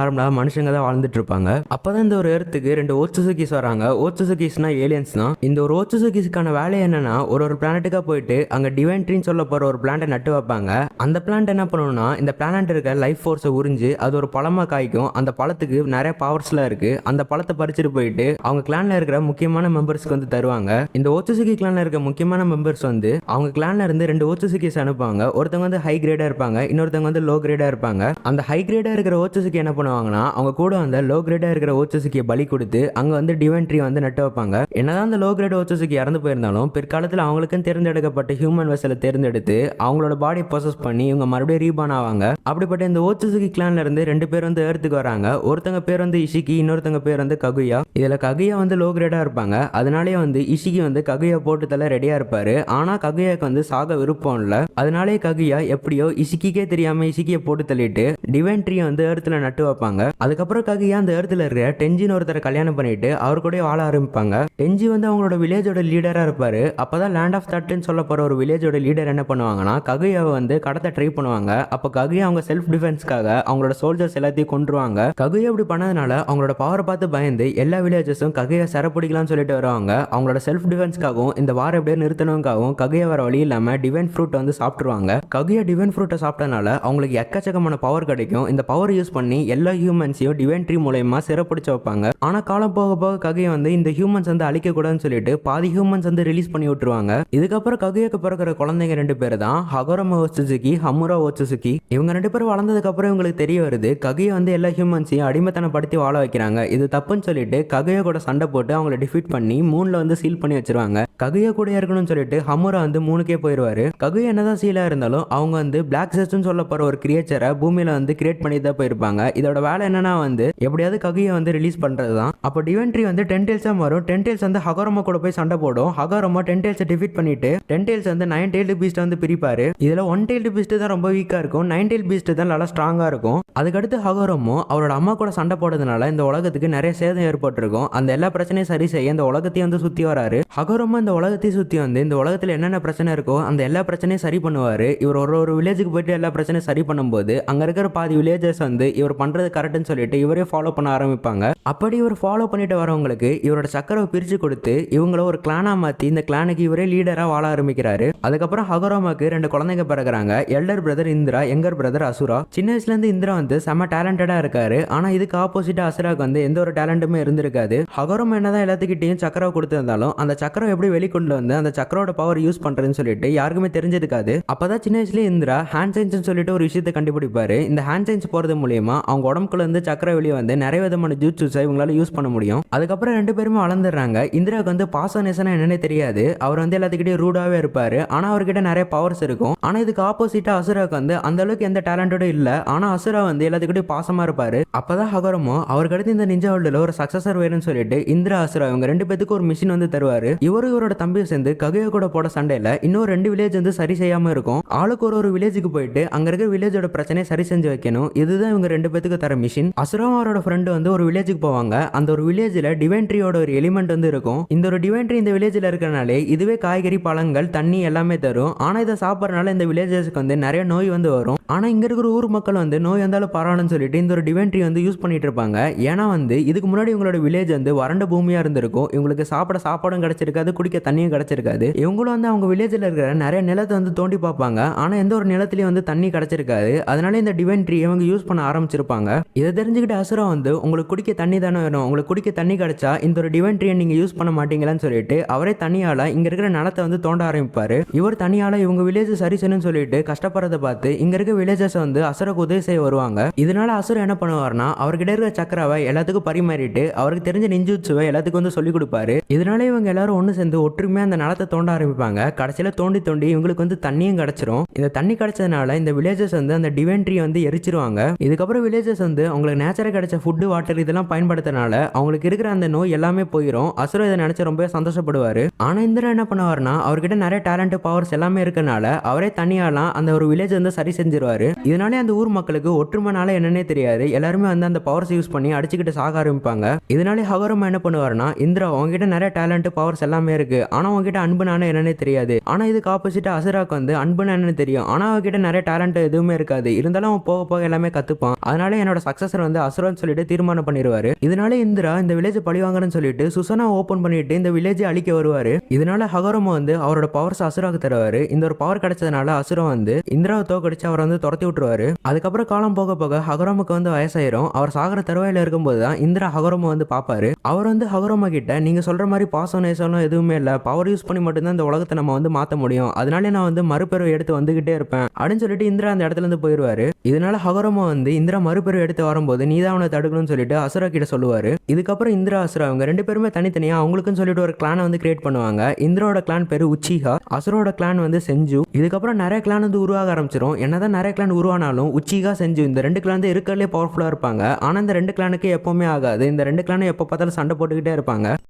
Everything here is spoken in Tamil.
நார்மலா மனுஷங்க தான் வாழ்ந்துட்டு இருப்பாங்க. அப்பதான் இந்த ஒரு எர்த்துக்கு 2 ஓட்சுசுகிஸ் வராங்க. ஓட்சுசுகிஸ்னா ஏலியன்ஸ் தான். இந்த ஒரு ஓட்சுசுகிஸ்க்கான வேலை என்னன்னா ஒரு பிளானட்டுக்கா போயிட்டு அங்க டிவைன் ட்ரீன்னு சொல்ல போற ஒரு பிளான்ட்டை நட்டு வைப்பாங்க. அந்த பிளான்ட் என்ன பண்ணும்னா இந்த பிளானட் இருக்க லைஃப் ஃபோர்ஸை உறிஞ்சு அது ஒரு பழமா காய்க்கும். அந்த பழத்துக்கு நிறைய பவர்ஸ்லாம் இருக்கு. அந்த பழத்தை பறிச்சுட்டு போயிட்டு அவங்க கிளான்ல இருக்கிற முக்கியமான மெம்பர்ஸ்க்கு வந்து தருவாங்க. இந்த ஓட்சுசுகி கிளான்ல இருக்க முக்கியமான மெம்பர்ஸ் வந்து அவங்க கிளான்ல இருந்து 2 ஓட்சுசுகிஸ் அனுப்புவாங்க. ஒருத்தவங்க வந்து ஹை கிரேடா இருப்பாங்க, இன்னொருத்தவங்க வந்து லோ கிரேடா இருப்பாங்க. அந்த ஹை கிரேடா இருக்கிற ஓட்சுசுகி என்ன பண்ணுவாங்கன்னா அவங்க கூட வந்து லோ கிரேடா இருக்கிற ஓட்சுசுகியை பலி கொடுத்து அங்க வந்து டிவைன் ட்ரீ வந்து நட்டு வைப்பாங்க. என்னதான் அந்த லோ கிரேட் ஓட்சுசுகி இறந்து போயிருந்தாலும் பிற்காலத்தில் அவங்களுக்கும் தேர்ந்தெடுக்கப்பட்ட ஹியூமன் வெசலை தேர்ந்தெடுத்து அவங்களோட பாடி ப்ராசஸ் பண்ணி இவங்க மறுபடியும் ரீபான் ஆவாங்க. அப்படிப்பட்ட இந்த ஓட்சுசுகி கிளான்ல இருந்து 2 பேர் வந்து எர்த்துக்கு வராங்க. ஒருத்தங்க பேர் வந்து இஷிகி, இன்னொருத்தங்க பேர் வந்து ககுயா. இதுல ககுயா வந்து லோ கிரேடா இருப்பாங்க. அதனாலே வந்து இஷிகி வந்து ககுயா போட்டு தள்ள ரெடியா இருப்பாரு. ஆனா ககுயாக்கு வந்து சாக விருப்பம் இல்ல. அதனாலே ககுயா எப்படியோ இஷிக்கிக்கே தெரியாம இஷிக்கியை போட்டு தள்ளிட்டு டிவைன் ட்ரீ வந்து எர்த்துல நட்டு வைப்பாங்க. அதுக்கப்புறம் ககுயா அந்த எர்த்துல இருக்கிற டெஞ்சின்னு ஒருத்தரை கல்யாணம் பண்ணிட்டு அவர் கூட வாழ ஆரம்பிப்பாங்க. டெஞ்சி வந்து அவங்களோட வில்லேஜோட லீடரா இருப்பாரு. அப்பதான் லேண்ட் ஆஃப் தட்னு சொல்ல போற ஒரு வில்லேஜோட லீடர் என்ன பண்ணுவாங்கன்னா ககுயாவை வந்து கடத்த ட்ரை பண்ணுவாங்க. அப்ப ககுயா அவங்க செல்ஃப் டிஃபென்ஸ்க்காக அவங்களோட சோல்ஜர்ஸ் எல்லாத்தையும் கொன்றுவாங்க. ககுயா இப்படி பண்ணதுனால அவங்களோட பவரை பார்த்து பயந்து எல்லா வில்லேஜஸும் ககுயா சிறப்பிடிக்கலாம்னு சொல்லிட்டு வருவாங்க. அவங்களோட செல்ஃப் டிஃபென்ஸ்க்காகவும் இந்த வார எப்படியே நிறுத்தணுக்காகவும் ககுயா வர வழி இல்லாம டிவைன் ஃப்ரூட் வந்து சாப்பிட்டுருவாங்க. ககுயா டிவைன் ஃப்ரூட்டை சாப்பிட்டனால அவங்களுக்கு எக்கச்சக்கமான பவர் கிடைக்கும். இந்த பவர் யூஸ் பண்ணி எல்லா ஹியூமன்ஸையும் டிவைன் ட்ரீ மூலமா சிறப்பிடிச்சு வைப்பாங்க. ஆனா காலம் போக போக ககுயா வந்து இந்த ஹியூமன்ஸ் வந்து அழிக்க கூடாதுன்னு சொல்லிட்டு பாதி ஹியூமன்ஸ் வந்து ரிலீஸ் பண்ணி விட்டுருவாங்க. இதுக்கப்புறம் ககுயாக்கு பிறக்கிற குழந்தைங்க 2 பேர் தான் ஹகோரமா ஓட்சுசுகி, ஹமுரா ஓட்சுசுகி. இவங்க 2 பேரும் வளர்ந்ததுக்கு அப்புறம் இவங்களுக்கு தெரிய வருது ககுயா வந்து எல்லா ஹியூமன்ஸையும் அடிமைத்தனப்படுத்தி வாழ வைக்கிறாங்க. இது தப்புன்னு சொல்லிட்டு ககுயா கூட சண்டை போட்டு அவங்கள டிஃபீட் பண்ணி மூன்ல வந்து சீல் பண்ணி வச்சிருவாங்க. ககுயா கூட இருக்கணும்னு சொல்லிட்டு ஹமுரா வந்து மூணுக்கே போயிருவாரு. ககுயா என்னதான் சீலா இருந்தாலும் அவங்க வந்து பிளாக் செஸ்ட்னு சொல்ல போற ஒரு கிரியேச்சரை பூமியில வந்து கிரியேட் பண்ணி தான் போயிருப்பாங்க. இதோட வேலை என்னன்னா வந்து எப்படியாவது ககுயா வந்து ரிலீஸ் பண்றது தான். அப்போ டிவைன் ட்ரீ வந்து 10 டெயில்ஸா மாறும். 10 டெயில்ஸ் வந்து ஹகோரமா கூட போய் சண்டை போடும். ஹகோரமா 10 டெயில்ஸை டிஃபீட் பண்ணிட்டு 10 டெயில்ஸ் வந்து 9 டெயில்டு பீஸ்ட் வந்து பிரிப்பாரு. இதுல 1 டெயில்டு பீஸ்ட் தான் ரொம்ப வீக்கா இருக்கும். 9 டெயில் பீஸ்ட் தான் நல்லா ஸ்ட்ராங்கா இருக்கும். அதுக்கடுத்து ஹகோரமோ அவரோட அம்மா கூட சண்டை போடுறதுனால இந்த உலகத்துக்கு நிறைய சேதம் ஏற்பட்டிருக்கும். அந்த எல்லா பிரச்சனையும் சரி செய்ய இந்த உலகத்தையும் வந்து சுத்தி வராரு. ஹகோரமா இந்த உலகத்தையும் சுத்தி வந்து இந்த உலகத்துல என்னென்ன பிரச்சனை இருக்கோ அந்த எல்லா பிரச்சனையும் சரி பண்ணுவாரு. இவர் ஒரு வில்லேஜுக்கு போயிட்டு எல்லா பிரச்சனையும் சரி பண்ணும்போது அங்க இருக்கிற பாதி வில்லேஜர்ஸ் வந்து இவர் பண்றது கரெக்ட்னு சொல்லிட்டு இவரே ஃபாலோ பண்ண ஆரம்பிப்பாங்க. அப்படி இவர் ஃபாலோ பண்ணிட்டு வரவங்களுக்கு இவரோட சக்கரவை பிரிச்சு கொடுத்து இவங்கள ஒரு கிளானா மாத்தி இந்த கிளானுக்கு இவரே லீடரா வாழ ஆரம்பிக்கிறாரு. அதுக்கப்புறம் ஹகோரமாக்கு 2 குழந்தைங்க பிறகுறாங்க. Elder brother Indra, younger brother Ashura. சின்ன வயசுல இருந்து இந்திரா வந்து செம டேலண்டடா இருக்காரு. ஆனா இதுக்கு ஆப்போசிட்டா அசுராக்கு வந்து எந்த ஒரு டேலண்ட்டுமே இருந்திருக்காது. ஹகோரமா என்னதான் எல்லாத்துக்கிட்டையும் சக்கரவை கொடுத்திருந்தாலும் அந்த சக்கரம் எப்படி வெளிக்கொண்டு வந்து அந்த சக்கரோட பவர் யூஸ் பண்றதுன்னு சொல்லிட்டு யாருக்குமே தெரிஞ்சிருக்காது. அப்பதான் சின்ன வயசுல இந்திரா ஹேண்ட் சயின்ஸ் சொல்லிட்டு ஒரு விஷயத்தை கண்டுபிடிப்பாரு. இந்த ஹேண்ட் சயின்ஸ் போறது மூலியமா அவங்க உடம்புக்குள்ள இருந்து சக்கர வெளியே வந்து நிறைய விதமான ஜூட்ஸை இவங்களால யூஸ் பண்ண முடியும். அதுக்கப்புறம் 2 பேருமே வளர்ந்துடுறாங்க. இந்திராவுக்கு வந்து பாசனேசனா என்னன்னே தெரியாது. அவர் வந்து எல்லாத்துக்கிட்டையும் ரூடாவே இருப்பாரு. ஆனா அவர்கிட்ட நிறைய பவர்ஸ் இருக்கும். ஆனா இதுக்கு ஆப்போசிட்டா அசுராக்கு வந்து அந்த அளவுக்கு எந்த டேலண்டோட இல்ல. ஆனா அசுரா வந்து எல்லாத்துக்கிட்டையும் பாசமா இருப்பாரு. அப்பதான் ஹகோரமோ அவருக்கு அடுத்து இந்த நிஞ்சா வேர்ல்டுல ஒரு சக்சஸர் வேணும்னு சொல்லிட்டு இந்திரா அசுரா இவங்க 2 பேத்துக்கு ஒரு மிஷின் வந்து தருவாரு. இவரோட தம்பியை சேர்ந்து ககுயா கூட போட சண்டையில இன்னும் 2 வில்லேஜ் வந்து சரி செய்யாம இருக்கும். ஆளுக்கு ஒரு வில்லேஜுக்கு போயிட்டு அங்க இருக்கிற வில்லேஜோட பிரச்சனையை சரி செஞ்சு வைக்கணும். இதுதான் இவங்க 2 பேத்துக்கு தர மிஷின். அசுரம் அவரோட ஃப்ரெண்டு வந்து ஒரு வில்லேஜுக்கு போவாங்க. அந்த ஒரு வில்லேஜ்ல டிவைன் ட்ரீயோட ஒரு எலிமெண்ட் வந்து இருக்கும். இந்த ஒரு டிவைன் ட்ரீ இந்த வில்லேஜ்ல இருக்கறனாலே இதுவே காய்கறி, பழங்கள், தண்ணி எல்லாமே தரும். ஆனா இதை சாப்பிடறனால இந்த வில்லேஜஸ்க்கு வந்து நிறைய நோய் வந்து வரும். ஆனா இங்க இருக்கிற ஊர் மக்கள் வந்து நோய் வந்தாலும் பரவாயில்லன்னு சொல்லிட்டு இந்த ஒரு டிவைன் ட்ரீ வந்து யூஸ் பண்ணிட்டு இருப்பாங்க. ஏன்னா வந்து இதுக்கு முன்னாடி இவங்களோட வில்லேஜ் வந்து வறண்ட பூமியா இருந்திருக்கும். இவங்களுக்கு சாப்பாடும் கிடைச்சிருக்காது, குடிக்க தண்ணியும் கிடைச்சிருக்காது. இவங்களும் வந்து அவங்க வில்லேஜ்ல இருக்கிற நிறைய நிலத்தை வந்து தோண்டி பார்ப்பாங்க. ஆனா எந்த ஒரு நிலத்திலயும் வந்து தண்ணி கிடைச்சிருக்காது. அதனால இந்த டிவைன் ட்ரீ இவங்க யூஸ் பண்ண ஆரம்பிச்சிருப்பாங்க. இதை தெரிஞ்சுக்கிட்டு அசுரா வந்து உங்களுக்கு குடிக்க தண்ணி தானே வேணும், உங்களுக்கு குடிக்க தண்ணி கிடைச்சா இந்த ஒரு டிவைன் ட்ரீயை நீங்க யூஸ் பண்ண மாட்டீங்களான்னு சொல்லிட்டு அவரே தனியால இங்க இருக்கிற நிலத்தை வந்து தோண்ட ஆரம்பிப்பாரு. இவர் தனியால இவங்க வில்லேஜ் சரி செய்யணும்னு சொல்லிட்டு கஷ்டப்படுறத பார்த்து இங்க இருக்க வில்லேஜர்ஸ் வந்து அசுரக்கு உதவி செய்ய வருவாங்க. இதனால அசுரா என்ன பண்ணுவார்னா அவர்கிட்ட இருக்கிற சக்கராவை எல்லாத்துக்கும் பரிமாறிட்டு அவருக்கு தெரிஞ்ச நிஞ்சுட்சுவை எல்லாத்துக்கும் வந்து சொல்லி கொடுப்பாரு. இதனால இவங்க எல்லாரும் ஒன்று சேர்ந்து ஒற்றுமையா அந்த நிலத்தை தோண்ட ஆரம்பிப்பாங்க. கடைசியில தோண்டி தோண்டி இவங்களுக்கு வந்து தண்ணியும் கிடைச்சிரும். இந்த தண்ணி கிடைச்சதுனால இந்த வில்லேஜர்ஸ் வந்து அந்த டிவைன் ட்ரீ வந்து எரிச்சிருவாங்க. இதுக்கப்புறம் வில்லேஜர்ஸ் வந்து அவங்களுக்கு நேச்சரா கிடைச்ச ஃபுட்டு, வாட்டர் இதெல்லாம் பயன்படுத்தினால அவங்களுக்கு இருக்கிற அந்த நோய் எல்லாமே போயிடும். அசுரா இதை நினைச்சு ரொம்ப சந்தோஷப்படுவாரு. ஆனா இந்திரா என்ன பண்ணுவாருன்னா அவர்கிட்ட நிறைய டேலண்ட், பவர்ஸ் எல்லாமே இருக்கனால அவரே தனியாலாம் அந்த ஒரு வில்லேஜ் வந்து சரி செஞ்சிருவாரு. இதனாலே அந்த ஊர் மக்களுக்கு ஒற்றுமைனால என்னன்னே தெரியாது. எல்லாருமே வந்து அந்த பவர்ஸ் யூஸ் பண்ணி அடிச்சுக்கிட்டு சாக ஆரம்பிப்பாங்க. இதனாலே ஹகோரமா என்ன பண்ணுவாருன்னா இந்திரா உங்ககிட்ட நிறைய டேலண்ட், பவர்ஸ் எல்லாமே இருக்கு. ஆனா உங்ககிட்ட அன்புனான என்னன்னே தெரியாது. ஆனா இதுக்கு ஆப்போசிட்டா அசுராக்கு வந்து அன்புனா என்னன்னு தெரியும். ஆனா அவகிட்ட நிறைய டேலண்ட் எதுவுமே இருக்காது. இருந்தாலும் அவன் போக போக எல்லாமே கத்துப்பான். அதனால என்னோட என்னோட சக்சஸர் வந்து அசுரான்னு சொல்லிட்டு தீர்மானம் பண்ணிடுவாரு. இதனால இந்திரா இந்த வில்லேஜ் பழிவாங்கன்னு சொல்லிட்டு சுசனா ஓபன் பண்ணிட்டு இந்த வில்லேஜை அழிக்க வருவாரு. இதனால ஹகரோமா வந்து அவரோட பவர்ஸ் அசுராக்கு தருவாரு. இந்த ஒரு பவர் கிடைச்சதுனால அசுரா வந்து இந்திராவை தோக்கடிச்சு அவரை வந்து துரத்தி விட்டுருவாரு. அதுக்கப்புறம் காலம் போக போக ஹகரோமுக்கு வந்து வயசாயிரும். அவர் சாகர தருவாயில இருக்கும்போது தான் இந்திரா ஹகரோமா வந்து பாப்பாரு. அவர் வந்து ஹகரோமா கிட்ட நீங்க சொல்ற மாதிரி பாசம் நேசம் எதுவுமே இல்ல, பவர் யூஸ் பண்ணி மட்டும்தான் இந்த உலகத்தை நம்ம வந்து மாத்த முடியும், அதனால நான் வந்து மறுபிறவை எடுத்து வந்துகிட்டே இருப்பேன் அப்படின்னு சொல்லிட்டு இந்திரா அந்த இடத்துல இருந்து போயிருவாரு. இதனால ஹகரோமா வந்து இந்திரா மறுபிறவை எடுத்து வரும்போது நீதான் அவனை தடுக்கணும்னு சொல்லிட்டு அசுரா கிட்ட சொல்லுவாரு. இதுக்கப்புறம் இந்திரா அசுரா அவங்க ரெண்டு பேருமே தனித்தனியா அவங்களுக்குன்னு சொல்லிட்டு ஒரு கிளானை வந்து கிரியேட் பண்ணுவாங்க. இந்திராவோட கிளான் பேரு உச்சிஹா, அசுரோட கிளான் வந்து செஞ்சு. இதுக்கப்புறம் நிறைய கிளான் வந்து உருவாக ஆரம்பிச்சிடும். என்னதான் நிறைய கிளான் உருவானாலும் உச்சிஹா செஞ்சு இந்த ரெண்டு கிளான் தான் இருக்கிறதுலே பவர்ஃபுல்லா இருப்பாங்க. ஆனா இந்த ரெண்டு கிளானுக்கு எப்பவுமே ஆகாது. இந்த ரெண்டு கிளானும் எப்போ பார்த்தாலும் சண்டை போட்டுக்கிட்டே இருப்பாங்க.